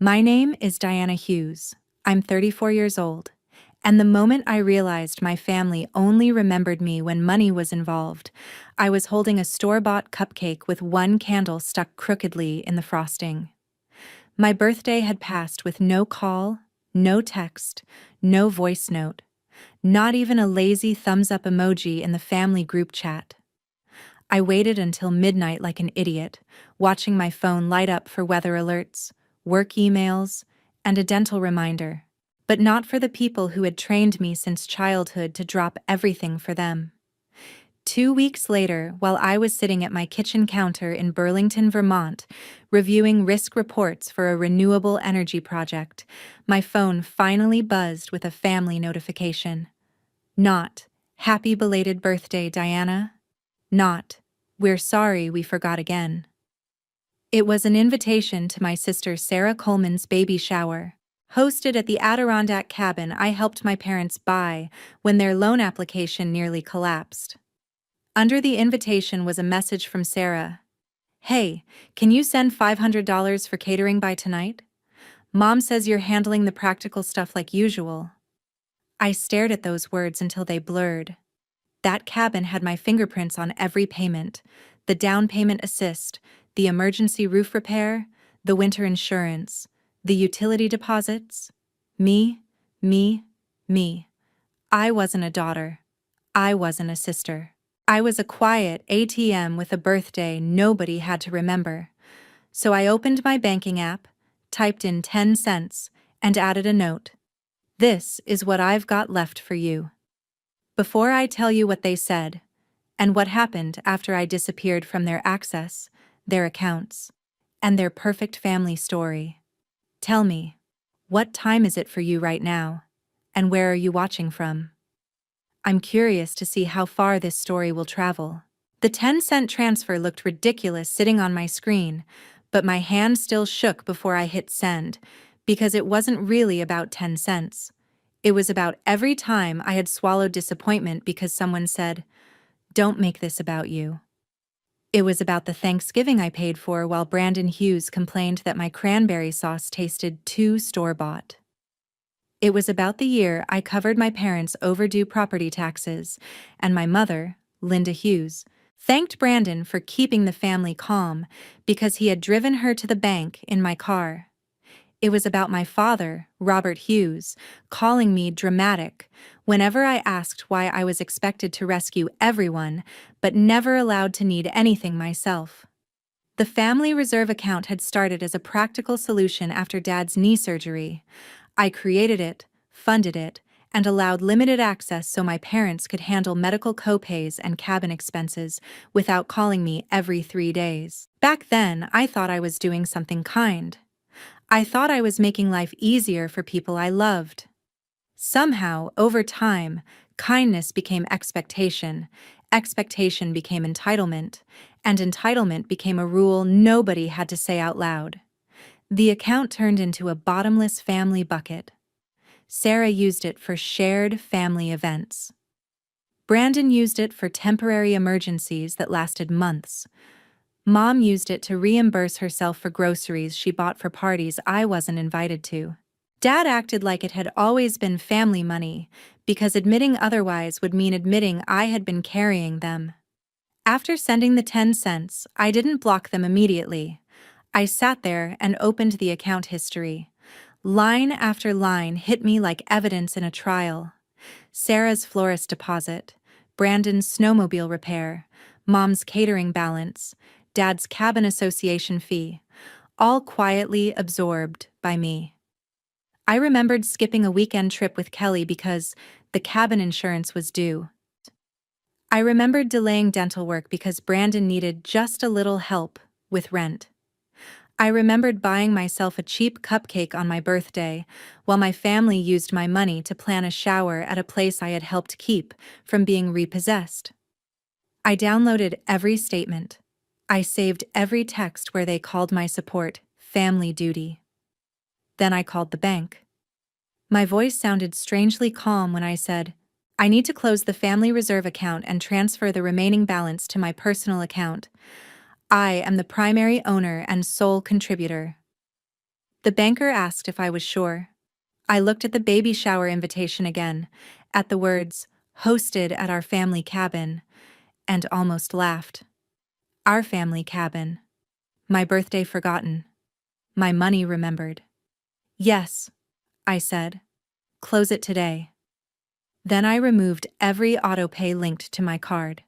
My name is Diana Hughes. I'm 34 years old, and the moment I realized my family only remembered me when money was involved, I was holding a store-bought cupcake with one candle stuck crookedly in the frosting. My birthday had passed with no call, no text, no voice note, not even a lazy thumbs-up emoji in the family group chat. I waited until midnight like an idiot, watching my phone light up for weather alerts, work emails, and a dental reminder, but not for the people who had trained me since childhood to drop everything for them. 2 weeks later, while I was sitting at my kitchen counter in Burlington, Vermont, reviewing risk reports for a renewable energy project, my phone finally buzzed with a family notification. Not, "Happy belated birthday, Diana." Not, "We're sorry we forgot again." It was an invitation to my sister Sarah Coleman's baby shower, hosted at the Adirondack cabin I helped my parents buy when their loan application nearly collapsed. Under the invitation was a message from Sarah. "Hey, can you send $500 for catering by tonight? Mom says you're handling the practical stuff like usual." I stared at those words until they blurred. That cabin had my fingerprints on every payment: the down payment assist, the emergency roof repair, the winter insurance, the utility deposits. Me, me, me. I wasn't a daughter. I wasn't a sister. I was a quiet ATM with a birthday nobody had to remember. So I opened my banking app, typed in 10 cents, and added a note. "This is what I've got left for you." Before I tell you what they said, and what happened after I disappeared from their access, their accounts, and their perfect family story, tell me, what time is it for you right now, and where are you watching from? I'm curious to see how far this story will travel. The 10-cent transfer looked ridiculous sitting on my screen, but my hand still shook before I hit send, because it wasn't really about 10 cents. It was about every time I had swallowed disappointment because someone said, "Don't make this about you." It was about the Thanksgiving I paid for while Brandon Hughes complained that my cranberry sauce tasted too store-bought. It was about the year I covered my parents' overdue property taxes, and my mother, Linda Hughes, thanked Brandon for keeping the family calm because he had driven her to the bank in my car. It was about my father, Robert Hughes, calling me dramatic whenever I asked why I was expected to rescue everyone but never allowed to need anything myself. The family reserve account had started as a practical solution after Dad's knee surgery. I created it, funded it, and allowed limited access so my parents could handle medical copays and cabin expenses without calling me every 3 days. Back then, I thought I was doing something kind. I thought I was making life easier for people I loved. Somehow, over time, kindness became expectation, expectation became entitlement, and entitlement became a rule nobody had to say out loud. The account turned into a bottomless family bucket. Sarah used it for shared family events. Brandon used it for temporary emergencies that lasted months. Mom used it to reimburse herself for groceries she bought for parties I wasn't invited to. Dad acted like it had always been family money, because admitting otherwise would mean admitting I had been carrying them. After sending the 10 cents, I didn't block them immediately. I sat there and opened the account history. Line after line hit me like evidence in a trial. Sarah's florist deposit, Brandon's snowmobile repair, Mom's catering balance, Dad's cabin association fee, all quietly absorbed by me. I remembered skipping a weekend trip with Kelly because the cabin insurance was due. I remembered delaying dental work because Brandon needed just a little help with rent. I remembered buying myself a cheap cupcake on my birthday, while my family used my money to plan a shower at a place I had helped keep from being repossessed. I downloaded every statement. I saved every text where they called my support family duty. Then I called the bank. My voice sounded strangely calm when I said, "I need to close the family reserve account and transfer the remaining balance to my personal account. I am the primary owner and sole contributor." The banker asked if I was sure. I looked at the baby shower invitation again, at the words, hosted at our family cabin, and almost laughed. Our family cabin. My birthday forgotten. My money remembered. Yes, I said. Close it today. Then I removed every autopay linked to my card.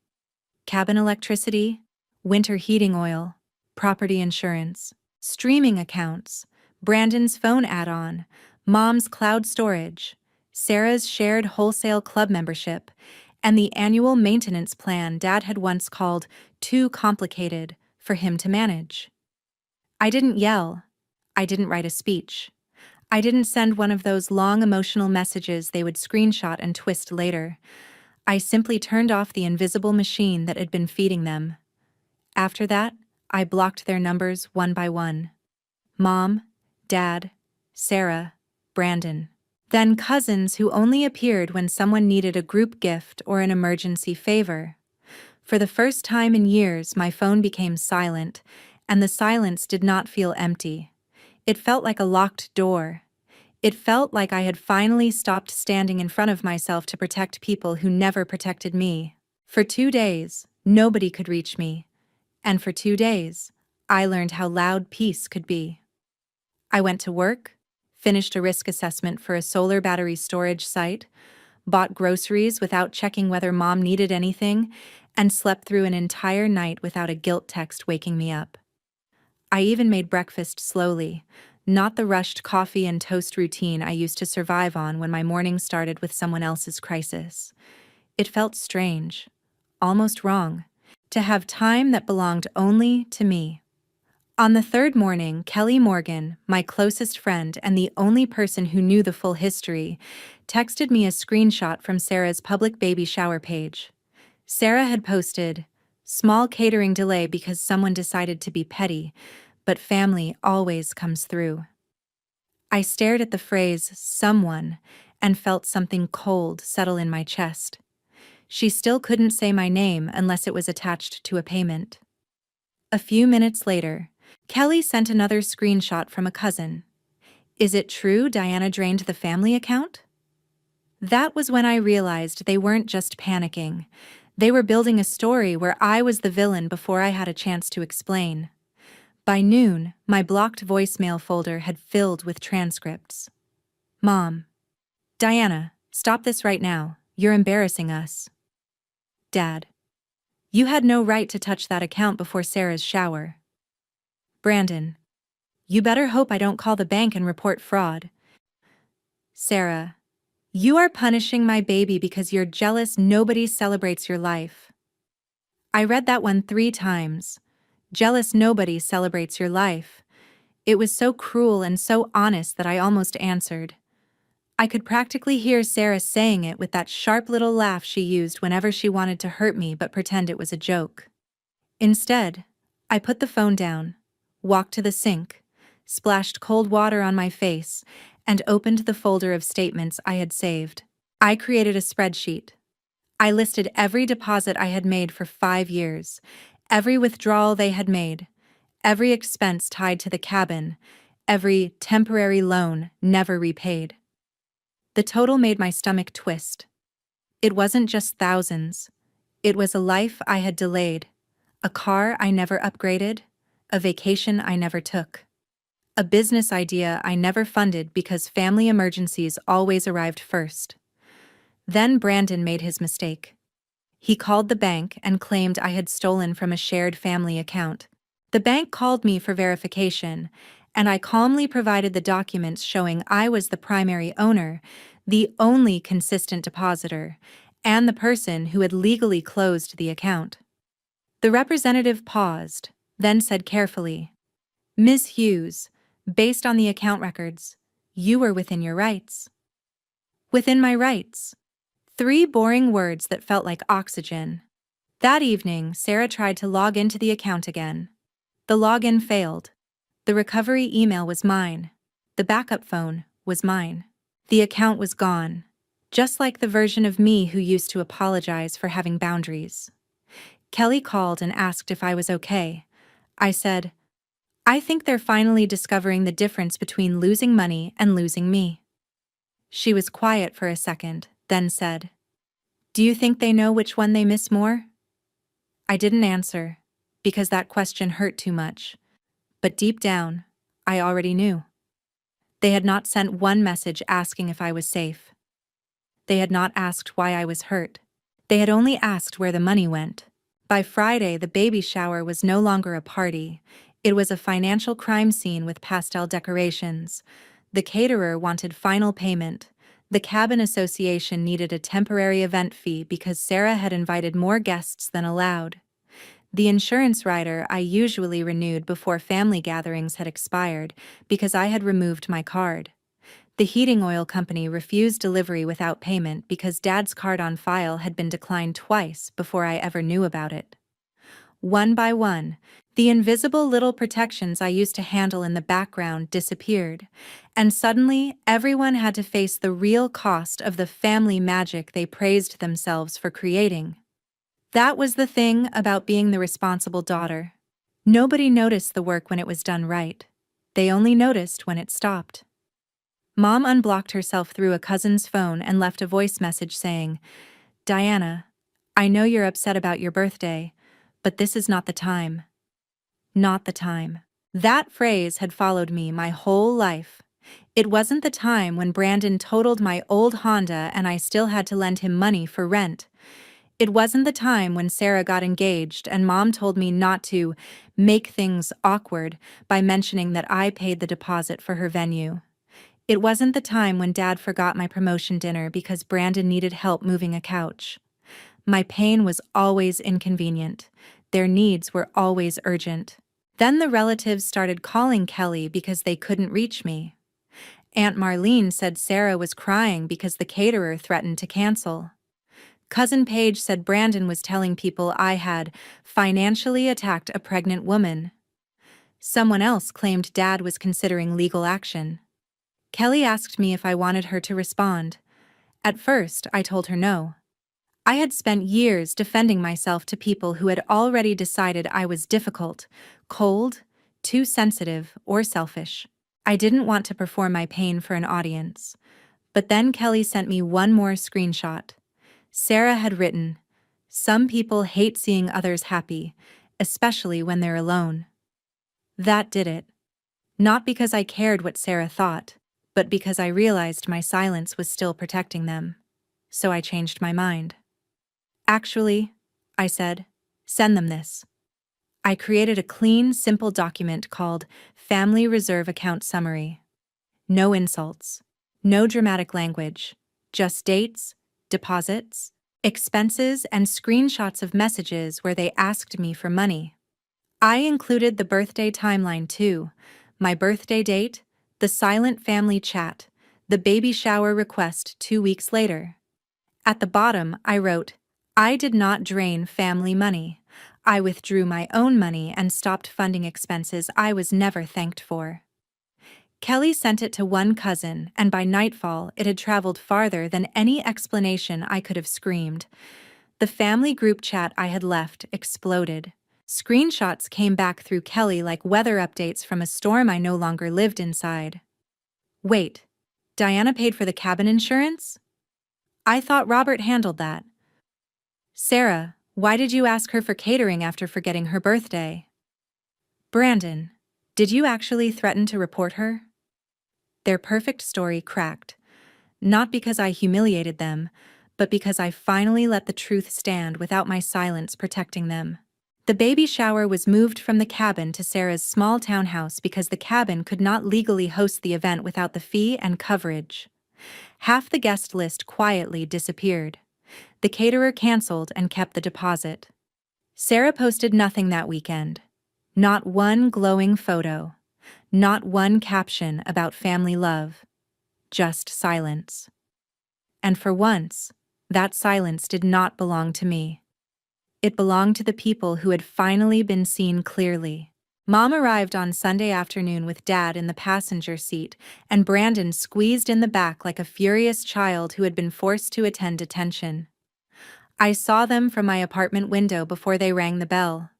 Cabin electricity, winter heating oil, property insurance, streaming accounts, Brandon's phone add-on, Mom's cloud storage, Sarah's shared wholesale club membership, and the annual maintenance plan Dad had once called too complicated for him to manage. I didn't yell. I didn't write a speech. I didn't send one of those long emotional messages they would screenshot and twist later. I simply turned off the invisible machine that had been feeding them. After that, I blocked their numbers one by one. Mom, Dad, Sarah, Brandon. Then cousins who only appeared when someone needed a group gift or an emergency favor. For the first time in years, my phone became silent, and the silence did not feel empty. It felt like a locked door. It felt like I had finally stopped standing in front of myself to protect people who never protected me. For 2 days, nobody could reach me. And for 2 days, I learned how loud peace could be. I went to work, finished a risk assessment for a solar battery storage site, bought groceries without checking whether Mom needed anything, and slept through an entire night without a guilt text waking me up. I even made breakfast slowly, not the rushed coffee and toast routine I used to survive on when my morning started with someone else's crisis. It felt strange, almost wrong, to have time that belonged only to me. On the third morning, Kelly Morgan, my closest friend and the only person who knew the full history, texted me a screenshot from Sarah's public baby shower page. Sarah had posted, "Small catering delay because someone decided to be petty, but family always comes through." I stared at the phrase, "someone," and felt something cold settle in my chest. She still couldn't say my name unless it was attached to a payment. A few minutes later, Kelly sent another screenshot from a cousin. "Is it true Diana drained the family account?" That was when I realized they weren't just panicking. They were building a story where I was the villain before I had a chance to explain. By noon, my blocked voicemail folder had filled with transcripts. Mom. Diana, stop this right now. You're embarrassing us. Dad. You had no right to touch that account before Sarah's shower. Brandon. You better hope I don't call the bank and report fraud. Sarah. You are punishing my baby because you're jealous nobody celebrates your life. I read that one 3 times. Jealous nobody celebrates your life. It was so cruel and so honest that I almost answered. I could practically hear Sarah saying it with that sharp little laugh she used whenever she wanted to hurt me but pretend it was a joke. Instead, I put the phone down, walked to the sink, splashed cold water on my face, and opened the folder of statements I had saved. I created a spreadsheet. I listed every deposit I had made for 5 years, every withdrawal they had made, every expense tied to the cabin, every temporary loan never repaid. The total made my stomach twist. It wasn't just thousands. It was a life I had delayed, a car I never upgraded, a vacation I never took, a business idea I never funded because family emergencies always arrived first. Then Brandon made his mistake. He called the bank and claimed I had stolen from a shared family account. The bank called me for verification, and I calmly provided the documents showing I was the primary owner, the only consistent depositor, and the person who had legally closed the account. The representative paused, then said carefully, "Ms. Hughes, based on the account records, you were within your rights." Within my rights. 3 boring words that felt like oxygen. That evening, Sarah tried to log into the account again. The login failed. The recovery email was mine. The backup phone was mine. The account was gone, just like the version of me who used to apologize for having boundaries. Kelly called and asked if I was okay. I said, I think they're finally discovering the difference between losing money and losing me." She was quiet for a second, then said, "Do you think they know which one they miss more?" I didn't answer, because that question hurt too much. But deep down, I already knew. They had not sent one message asking if I was safe. They had not asked why I was hurt. They had only asked where the money went. By Friday, the baby shower was no longer a party. It was a financial crime scene with pastel decorations. The caterer wanted final payment. The cabin association needed a temporary event fee because Sarah had invited more guests than allowed. The insurance rider I usually renewed before family gatherings had expired because I had removed my card. The heating oil company refused delivery without payment because Dad's card on file had been declined twice before I ever knew about it. One by one, the invisible little protections I used to handle in the background disappeared, and suddenly everyone had to face the real cost of the family magic they praised themselves for creating. That was the thing about being the responsible daughter. Nobody noticed the work when it was done right. They only noticed when it stopped. Mom unblocked herself through a cousin's phone and left a voice message saying, "Diana, I know you're upset about your birthday, but this is not the time." Not the time. That phrase had followed me my whole life. It wasn't the time when Brandon totaled my old Honda and I still had to lend him money for rent. It wasn't the time when Sarah got engaged and Mom told me not to make things awkward by mentioning that I paid the deposit for her venue. It wasn't the time when Dad forgot my promotion dinner because Brandon needed help moving a couch. My pain was always inconvenient. Their needs were always urgent. Then the relatives started calling Kelly because they couldn't reach me. Aunt Marlene said Sarah was crying because the caterer threatened to cancel. Cousin Paige said Brandon was telling people I had financially attacked a pregnant woman. Someone else claimed Dad was considering legal action. Kelly asked me if I wanted her to respond. At first, I told her no. I had spent years defending myself to people who had already decided I was difficult, cold, too sensitive, or selfish. I didn't want to perform my pain for an audience. But then Kelly sent me one more screenshot. Sarah had written, "Some people hate seeing others happy, especially when they're alone." That did it. Not because I cared what Sarah thought, but because I realized my silence was still protecting them. So I changed my mind. "Actually," I said, "send them this." I created a clean, simple document called Family Reserve Account Summary. No insults, no dramatic language, just dates, deposits, expenses, and screenshots of messages where they asked me for money. I included the birthday timeline too, my birthday date, the silent family chat, the baby shower request 2 weeks later. At the bottom, I wrote, "I did not drain family money. I withdrew my own money and stopped funding expenses I was never thanked for." Kelly sent it to one cousin, and by nightfall it had traveled farther than any explanation I could have screamed. The family group chat I had left exploded. Screenshots came back through Kelly like weather updates from a storm I no longer lived inside. Wait, Diana paid for the cabin insurance? I thought Robert handled that. Sarah, why did you ask her for catering after forgetting her birthday? Brandon, did you actually threaten to report her? Their perfect story cracked. Not because I humiliated them, but because I finally let the truth stand without my silence protecting them. The baby shower was moved from the cabin to Sarah's small townhouse because the cabin could not legally host the event without the fee and coverage. Half the guest list quietly disappeared. The caterer canceled and kept the deposit. Sarah posted nothing that weekend. Not one glowing photo. Not one caption about family love. Just silence. And for once, that silence did not belong to me. It belonged to the people who had finally been seen clearly. Mom arrived on Sunday afternoon with Dad in the passenger seat, and Brandon squeezed in the back like a furious child who had been forced to attend detention. I saw them from my apartment window before they rang the bell.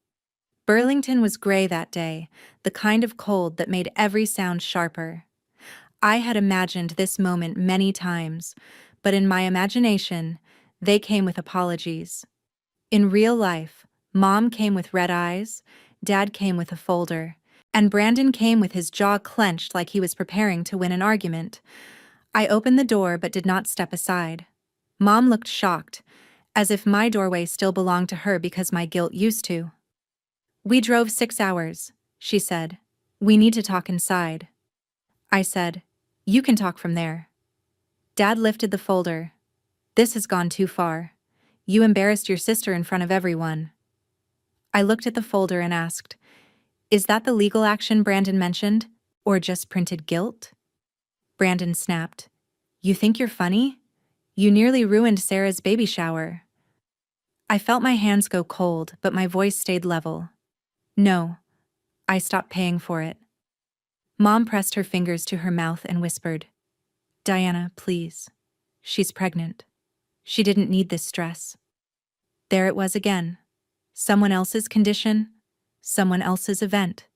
Burlington was gray that day, the kind of cold that made every sound sharper. I had imagined this moment many times, but in my imagination, they came with apologies. In real life, Mom came with red eyes, Dad came with a folder, and Brandon came with his jaw clenched like he was preparing to win an argument. I opened the door but did not step aside. Mom looked shocked, as if my doorway still belonged to her because my guilt used to. "We drove 6 hours," she said. "We need to talk inside." I said, "You can talk from there." Dad lifted the folder. "This has gone too far. You embarrassed your sister in front of everyone." I looked at the folder and asked, "Is that the legal action Brandon mentioned, or just printed guilt?" Brandon snapped, "You think you're funny? You nearly ruined Sarah's baby shower." I felt my hands go cold, but my voice stayed level. "No, I stopped paying for it." Mom pressed her fingers to her mouth and whispered, "Diana, please. She's pregnant. She didn't need this stress." There it was again. Someone else's condition, someone else's event,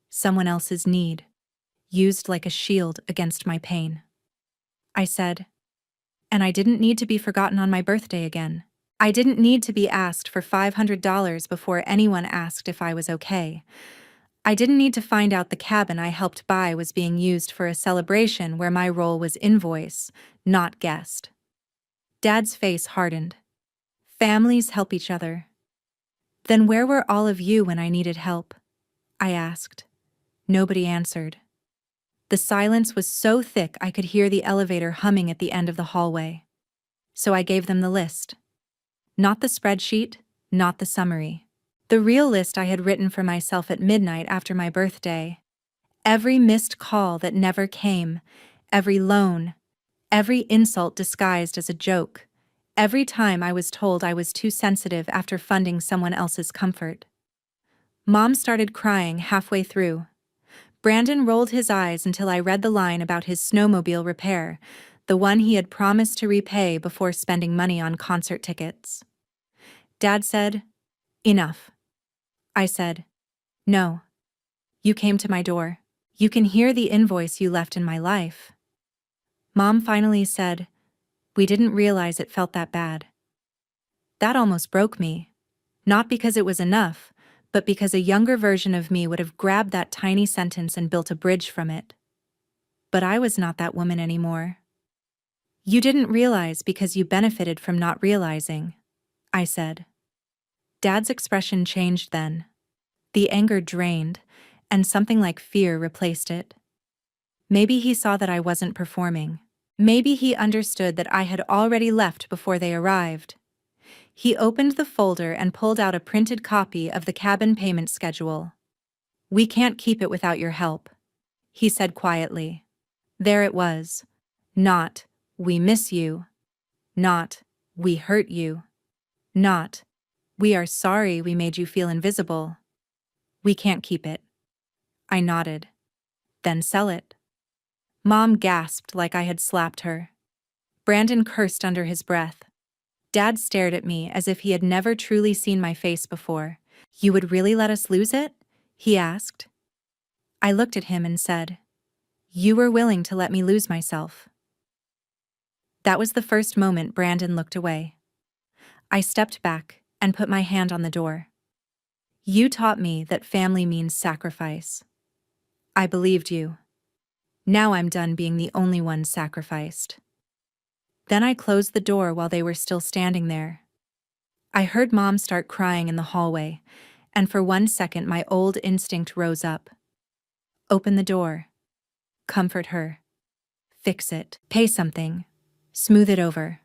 someone else's need, used like a shield against my pain. I said, "And I didn't need to be forgotten on my birthday again. I didn't need to be asked for $500 before anyone asked if I was okay. I didn't need to find out the cabin I helped buy was being used for a celebration where my role was invoice, not guest." Dad's face hardened. "Families help each other." "Then where were all of you when I needed help?" I asked. Nobody answered. The silence was so thick I could hear the elevator humming at the end of the hallway. So I gave them the list. Not the spreadsheet, not the summary. The real list I had written for myself at midnight after my birthday. Every missed call that never came, every loan, every insult disguised as a joke, every time I was told I was too sensitive after funding someone else's comfort. Mom started crying halfway through. Brandon rolled his eyes until I read the line about his snowmobile repair, the one he had promised to repay before spending money on concert tickets. Dad said, "Enough." I said, "No. You came to my door. You can hear the invoice you left in my life." Mom finally said, "We didn't realize it felt that bad." That almost broke me. Not because it was enough, but because a younger version of me would have grabbed that tiny sentence and built a bridge from it. But I was not that woman anymore. "You didn't realize because you benefited from not realizing," I said. Dad's expression changed then. The anger drained, and something like fear replaced it. Maybe he saw that I wasn't performing. Maybe he understood that I had already left before they arrived. He opened the folder and pulled out a printed copy of the cabin payment schedule. "We can't keep it without your help," he said quietly. There it was. Not, "We miss you." Not, "We hurt you." Not, "We are sorry we made you feel invisible." "We can't keep it." I nodded. "Then sell it." Mom gasped like I had slapped her. Brandon cursed under his breath. Dad stared at me as if he had never truly seen my face before. "You would really let us lose it?" he asked. I looked at him and said, "You were willing to let me lose myself." That was the first moment Brandon looked away. I stepped back and put my hand on the door. "You taught me that family means sacrifice. I believed you. Now I'm done being the only one sacrificed." Then I closed the door while they were still standing there. I heard Mom start crying in the hallway, and for 1 second my old instinct rose up. Open the door. Comfort her. Fix it. Pay something. Smooth it over.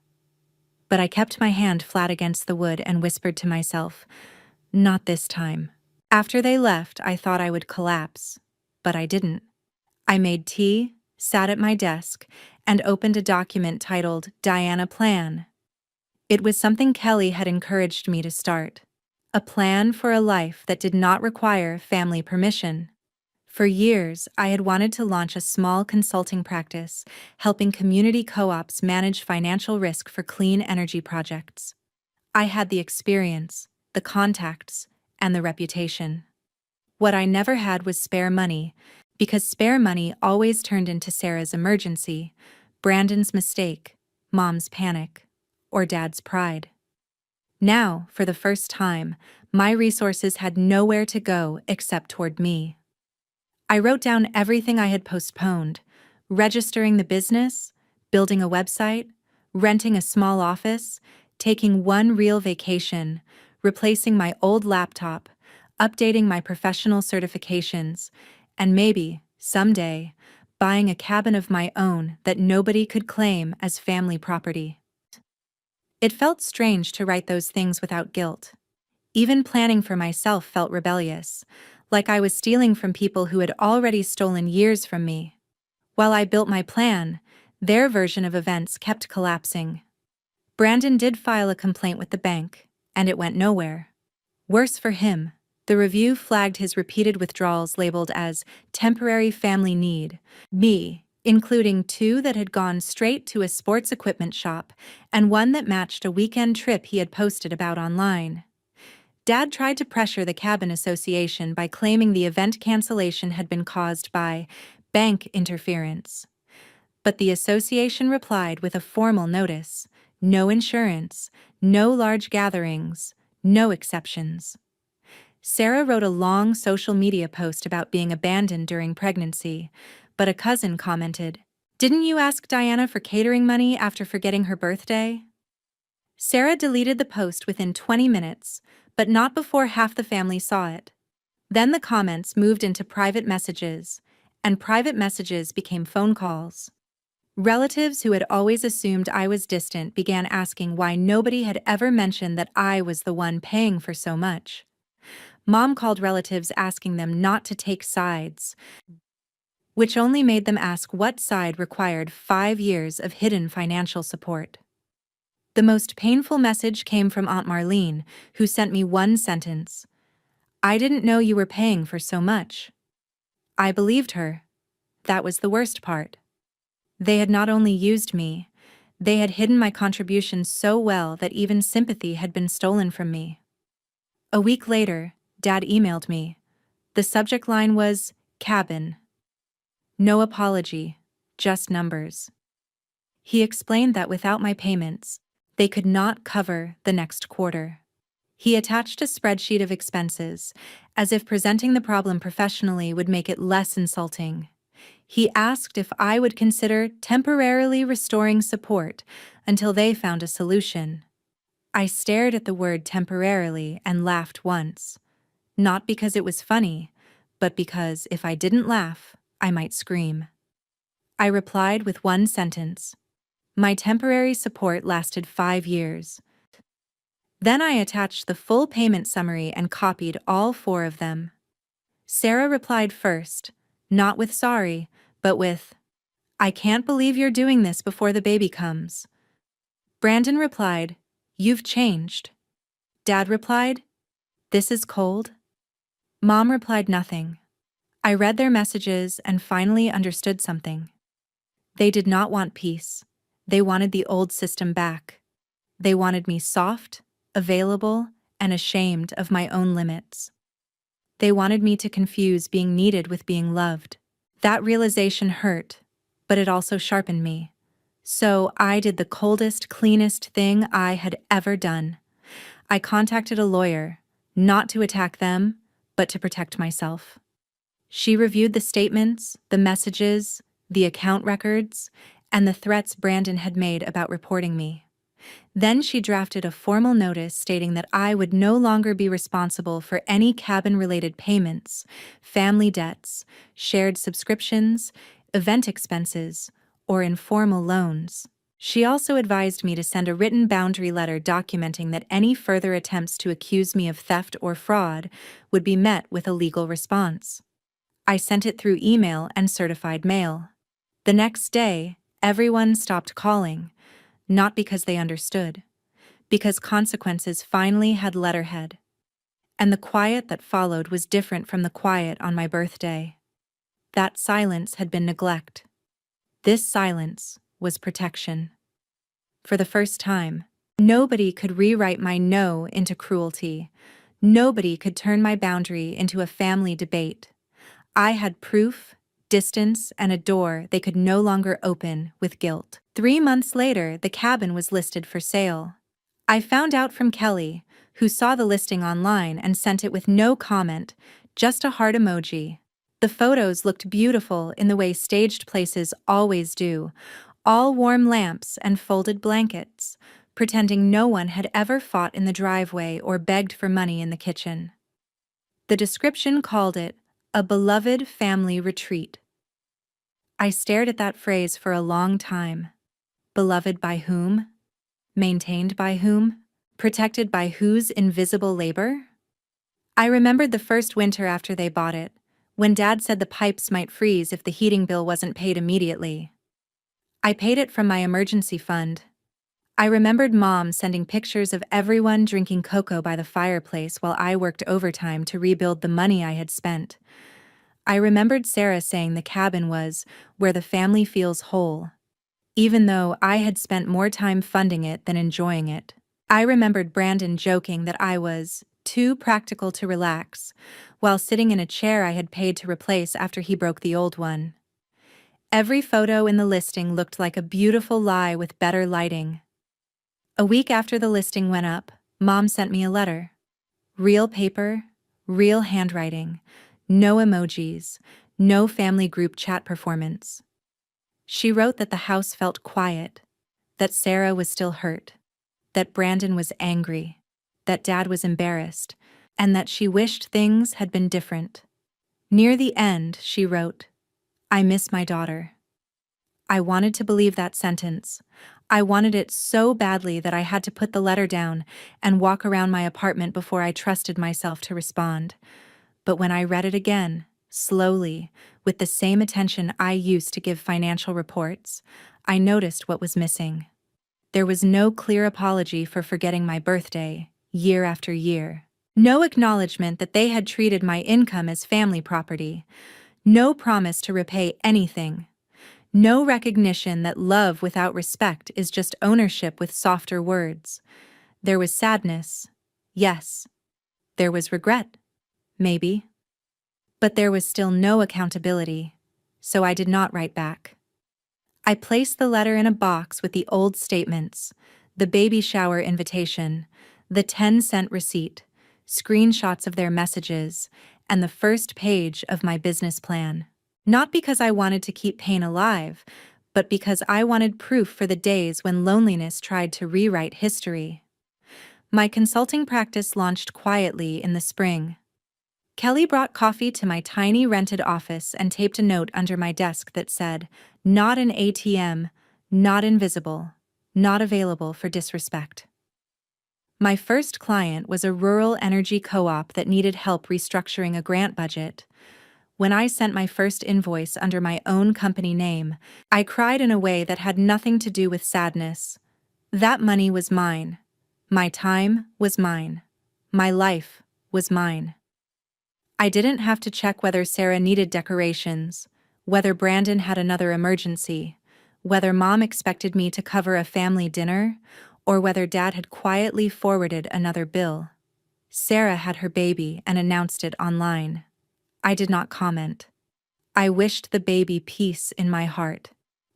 But I kept my hand flat against the wood and whispered to myself, "Not this time." After they left, I thought I would collapse, but I didn't. I made tea, sat at my desk, and opened a document titled Diana Plan. It was something Kelly had encouraged me to start. A plan for a life that did not require family permission. For years, I had wanted to launch a small consulting practice, helping community co-ops manage financial risk for clean energy projects. I had the experience, the contacts, and the reputation. What I never had was spare money, because spare money always turned into Sarah's emergency, Brandon's mistake, Mom's panic, or Dad's pride. Now, for the first time, my resources had nowhere to go except toward me. I wrote down everything I had postponed: registering the business, building a website, renting a small office, taking one real vacation, replacing my old laptop, updating my professional certifications, and maybe, someday, buying a cabin of my own that nobody could claim as family property. It felt strange to write those things without guilt. Even planning for myself felt rebellious, like I was stealing from people who had already stolen years from me. While I built my plan, their version of events kept collapsing. Brandon did file a complaint with the bank, and it went nowhere. Worse for him, the review flagged his repeated withdrawals labeled as temporary family need, me, including 2 that had gone straight to a sports equipment shop and 1 that matched a weekend trip he had posted about online. Dad tried to pressure the cabin association by claiming the event cancellation had been caused by bank interference. But the association replied with a formal notice: no insurance, no large gatherings, no exceptions. Sarah wrote a long social media post about being abandoned during pregnancy, but a cousin commented, "Didn't you ask Diana for catering money after forgetting her birthday?" Sarah deleted the post within 20 minutes, but not before half the family saw it. Then the comments moved into private messages, and private messages became phone calls. Relatives who had always assumed I was distant began asking why nobody had ever mentioned that I was the one paying for so much. Mom called relatives asking them not to take sides, which only made them ask what side required 5 years of hidden financial support. The most painful message came from Aunt Marlene, who sent me one sentence: "I didn't know you were paying for so much." I believed her. That was the worst part. They had not only used me, they had hidden my contributions so well that even sympathy had been stolen from me. A week later, Dad emailed me. The subject line was cabin. No apology, just numbers. He explained that without my payments, they could not cover the next quarter. He attached a spreadsheet of expenses, as if presenting the problem professionally would make it less insulting. He asked if I would consider temporarily restoring support until they found a solution. I stared at the word temporarily and laughed once. Not because it was funny, but because if I didn't laugh, I might scream. I replied with one sentence: "My temporary support lasted 5 years." Then I attached the full payment summary and copied all 4 of them. Sarah replied first, not with sorry, but with, "I can't believe you're doing this before the baby comes." Brandon replied, "You've changed." Dad replied, "This is cold." Mom replied nothing. I read their messages and finally understood something. They did not want peace. They wanted the old system back. They wanted me soft, available, and ashamed of my own limits. They wanted me to confuse being needed with being loved. That realization hurt, but it also sharpened me. So I did the coldest, cleanest thing I had ever done. I contacted a lawyer, not to attack them, but to protect myself. She reviewed the statements, the messages, the account records, and the threats Brandon had made about reporting me. Then she drafted a formal notice stating that I would no longer be responsible for any cabin-related payments, family debts, shared subscriptions, event expenses, or informal loans. She also advised me to send a written boundary letter documenting that any further attempts to accuse me of theft or fraud would be met with a legal response. I sent it through email and certified mail. The next day, everyone stopped calling, not because they understood, because consequences finally had letterhead. And the quiet that followed was different from the quiet on my birthday. That silence had been neglect. This silence was protection. For the first time, nobody could rewrite my no into cruelty. Nobody could turn my boundary into a family debate. I had proof, distance, and a door they could no longer open with guilt. 3 months later, the cabin was listed for sale. I found out from Kelly, who saw the listing online and sent it with no comment, just a heart emoji. The photos looked beautiful in the way staged places always do, all warm lamps and folded blankets, pretending no one had ever fought in the driveway or begged for money in the kitchen. The description called it a beloved family retreat. I stared at that phrase for a long time. Beloved by whom? Maintained by whom? Protected by whose invisible labor? I remembered the first winter after they bought it, when Dad said the pipes might freeze if the heating bill wasn't paid immediately. I paid it from my emergency fund. I remembered Mom sending pictures of everyone drinking cocoa by the fireplace while I worked overtime to rebuild the money I had spent. I remembered Sarah saying the cabin was where the family feels whole, even though I had spent more time funding it than enjoying it. I remembered Brandon joking that I was too practical to relax, while sitting in a chair I had paid to replace after he broke the old one. Every photo in the listing looked like a beautiful lie with better lighting. A week after the listing went up, Mom sent me a letter. Real paper, real handwriting, no emojis, no family group chat performance. She wrote that the house felt quiet, that Sarah was still hurt, that Brandon was angry, that Dad was embarrassed, and that she wished things had been different. Near the end, she wrote, "I miss my daughter." I wanted to believe that sentence. I wanted it so badly that I had to put the letter down and walk around my apartment before I trusted myself to respond. But when I read it again, slowly, with the same attention I used to give financial reports, I noticed what was missing. There was no clear apology for forgetting my birthday, year after year. No acknowledgement that they had treated my income as family property. No promise to repay anything. No recognition that love without respect is just ownership with softer words. There was sadness. Yes. There was regret. Maybe. But there was still no accountability, so I did not write back. I placed the letter in a box with the old statements, the baby shower invitation, the 10-cent receipt, screenshots of their messages, and the first page of my business plan. Not because I wanted to keep pain alive, but because I wanted proof for the days when loneliness tried to rewrite history. My consulting practice launched quietly in the spring. Kelly brought coffee to my tiny rented office and taped a note under my desk that said, "Not an ATM, not invisible, not available for disrespect." My first client was a rural energy co-op that needed help restructuring a grant budget. When I sent my first invoice under my own company name, I cried in a way that had nothing to do with sadness. That money was mine. My time was mine. My life was mine. I didn't have to check whether Sarah needed decorations, whether Brandon had another emergency, whether Mom expected me to cover a family dinner, or whether Dad had quietly forwarded another bill. Sarah had her baby and announced it online. I did not comment. I wished the baby peace in my heart,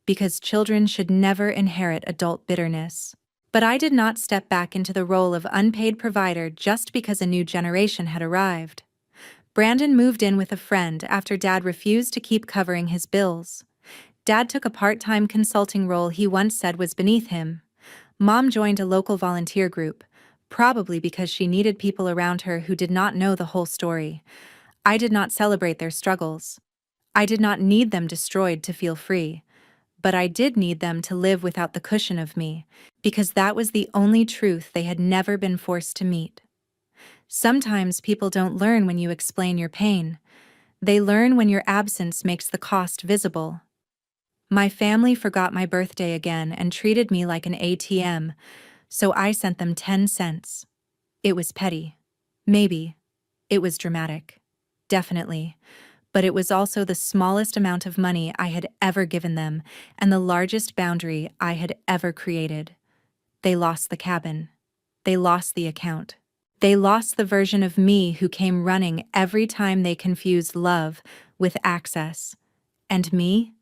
because children should never inherit adult bitterness. But I did not step back into the role of unpaid provider just because a new generation had arrived. Brandon moved in with a friend after Dad refused to keep covering his bills. Dad took a part-time consulting role he once said was beneath him. Mom joined a local volunteer group, probably because she needed people around her who did not know the whole story. I did not celebrate their struggles. I did not need them destroyed to feel free. But I did need them to live without the cushion of me, because that was the only truth they had never been forced to meet. Sometimes people don't learn when you explain your pain. They learn when your absence makes the cost visible. My family forgot my birthday again and treated me like an ATM, so I sent them 10 cents. It was petty. Maybe. It was dramatic. Definitely. But it was also the smallest amount of money I had ever given them and the largest boundary I had ever created. They lost the cabin. They lost the account. They lost the version of me who came running every time they confused love with access. And me?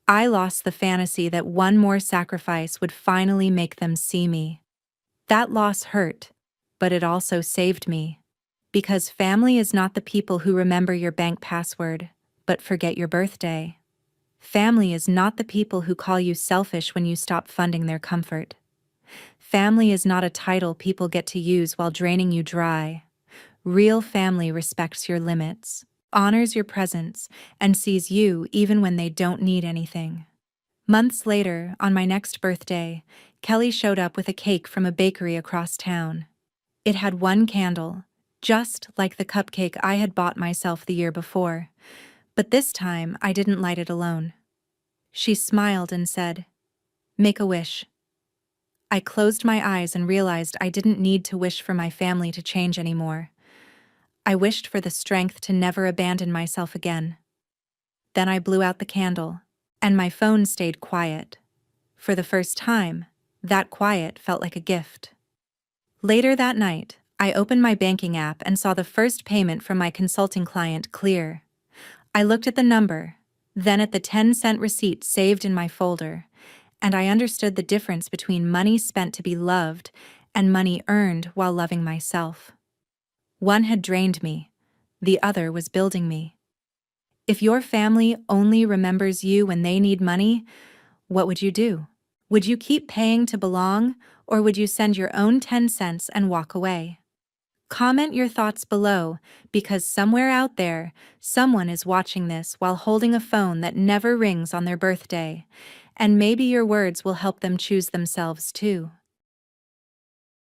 I lost the fantasy that one more sacrifice would finally make them see me. That loss hurt, but it also saved me. Because family is not the people who remember your bank password, but forget your birthday. Family is not the people who call you selfish when you stop funding their comfort. Family is not a title people get to use while draining you dry. Real family respects your limits, honors your presence, and sees you even when they don't need anything. Months later, on my next birthday, Kelly showed up with a cake from a bakery across town. It had one candle, just like the cupcake I had bought myself the year before, but this time I didn't light it alone. She smiled and said, "Make a wish." I closed my eyes and realized I didn't need to wish for my family to change anymore. I wished for the strength to never abandon myself again. Then I blew out the candle, and my phone stayed quiet. For the first time, that quiet felt like a gift. Later that night, I opened my banking app and saw the first payment from my consulting client clear. I looked at the number, then at the 10-cent receipt saved in my folder, and I understood the difference between money spent to be loved and money earned while loving myself. One had drained me, the other was building me. If your family only remembers you when they need money, what would you do? Would you keep paying to belong, or would you send your own 10 cents and walk away? Comment your thoughts below, because somewhere out there, someone is watching this while holding a phone that never rings on their birthday, and maybe your words will help them choose themselves too.